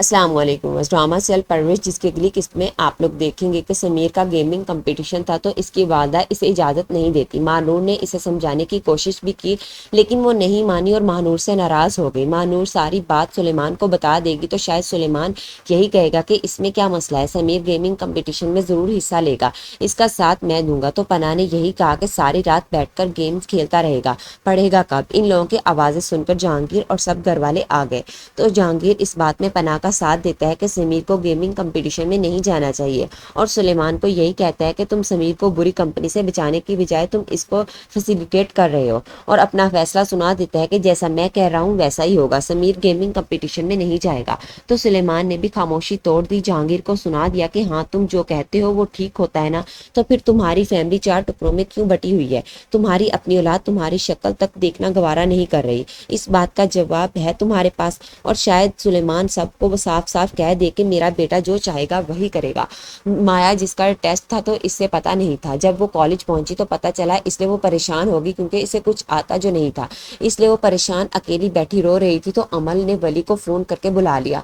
السلام علیکم۔ Drama cell پرورش جس کی اگلی قسط میں آپ لوگ دیکھیں گے کہ سمیر کا گیمنگ کمپٹیشن تھا تو اس کی والدہ اسے اجازت نہیں دیتی۔ ماہنور نے اسے سمجھانے کی کوشش بھی کی لیکن وہ نہیں مانی اور ماہنور سے ناراض ہو گئی۔ ماہنور ساری بات سلیمان کو بتا دے گی تو شاید سلیمان یہی کہے گا کہ اس میں کیا مسئلہ ہے، سمیر گیمنگ کمپٹیشن میں ضرور حصہ لے گا، اس کا ساتھ میں دوں گا۔ تو پناہ نے یہی کہا کہ ساری رات بیٹھ کر گیمز کھیلتا رہے گا، پڑھے گا کب؟ ان لوگوں کی آوازیں سن کر جہانگیر اور سب گھر والے آ گئے تو جہانگیر اس بات میں پناہ کا ساتھ دیتا ہے کہ سمیر کو گیمنگ کمپٹیشن میں نہیں جانا چاہیے اور سلیمان کو یہی کہتا ہے کہ تم سمیر کو بری کمپنی سے بچانے کی بجائے تم اس کو فیسیلیٹیٹ کر رہے ہو، اور اپنا فیصلہ سنا دیتا ہے کہ جیسا میں کہہ رہا ہوں ویسا ہی ہوگا، سمیر گیمنگ کمپٹیشن میں نہیں جائے گا۔ تو سلیمان نے بھی خاموشی توڑ دی، جہانگیر کو سنا دیا کہ ہاں تم جو کہتے ہو وہ ٹھیک ہوتا ہے نا، تو پھر تمہاری فیملی 4 ٹکڑوں میں کیوں بٹی ہوئی ہے؟ تمہاری اپنی اولاد تمہاری شکل تک دیکھنا گوارا نہیں کر رہی، اس بات کا جواب ہے تمہارے پاس؟ اور شاید سلیمان سب کو صاف صاف کہہ دے کہ میرا بیٹا جو چاہے گا وہی کرے گا۔ مایا جس کا ٹیسٹ تھا تو اس سے پتا نہیں تھا، جب وہ کالج پہنچی تو پتا چلا، اس لیے وہ پریشان ہوگی کیونکہ اسے کچھ آتا جو نہیں تھا، اس لیے وہ پریشان اکیلی بیٹھی رو رہی تھی۔ تو عمل نے ولی کو فون کر کے بلا لیا۔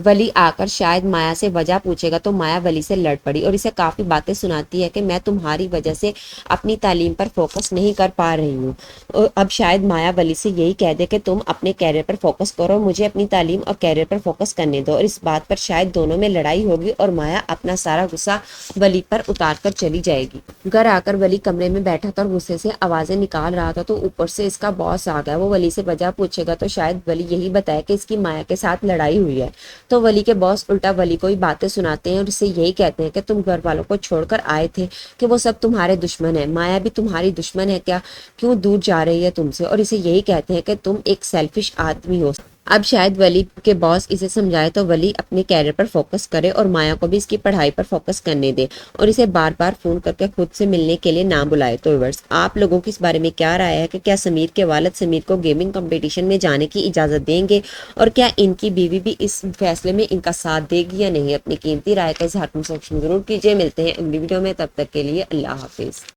ولی آ کر شاید مایا سے وجہ پوچھے گا تو مایا ولی سے لڑ پڑی اور اسے کافی باتیں سناتی ہے کہ میں تمہاری وجہ سے اپنی تعلیم پر فوکس نہیں کر پا رہی ہوں۔ اب شاید مایا ولی سے یہی کہہ دے کہ تم اپنے کیریئر پر فوکس کرو، مجھے اپنی تعلیم اور کیریئر پر فوکس کرنے دو، اور اس بات پر شاید دونوں میں لڑائی ہوگی اور مایا اپنا سارا غصہ ولی پر اتار کر چلی جائے گی۔ گھر آ کر ولی کمرے میں بیٹھا تھا اور غصے سے آوازیں نکال رہا تھا تو اوپر سے اس کا باس آ گیا۔ وہ ولی سے وجہ پوچھے گا تو شاید ولی یہی بتائے کہ اس کی مایا کے ساتھ لڑائی ہوئی ہے۔ تو ولی کے باس الٹا ولی کو ہی باتیں سناتے ہیں اور اسے یہی کہتے ہیں کہ تم گھر والوں کو چھوڑ کر آئے تھے کہ وہ سب تمہارے دشمن ہیں، مایا بھی تمہاری دشمن ہے کیا؟ کیوں دور جا رہی ہے تم سے؟ اور اسے یہی کہتے ہیں کہ تم ایک سیلفش آدمی ہو۔ اب شاید ولی کے باس اسے سمجھائے تو ولی اپنے کیریئر پر فوکس کرے اور مایا کو بھی اس کی پڑھائی پر فوکس کرنے دے اور اسے بار بار فون کر کے خود سے ملنے کے لیے نہ بلائے۔ تو ویورز آپ لوگوں کی اس بارے میں کیا رائے ہے کہ کیا سمیر کے والد سمیر کو گیمنگ کمپٹیشن میں جانے کی اجازت دیں گے، اور کیا ان کی بیوی بھی اس فیصلے میں ان کا ساتھ دے گی یا نہیں؟ اپنی قیمتی رائے کا اظہار کمنٹ سیکشن ضرور کیجیے۔ ملتے ہیں اگلی ویڈیو میں، تب تک کے لیے اللہ حافظ۔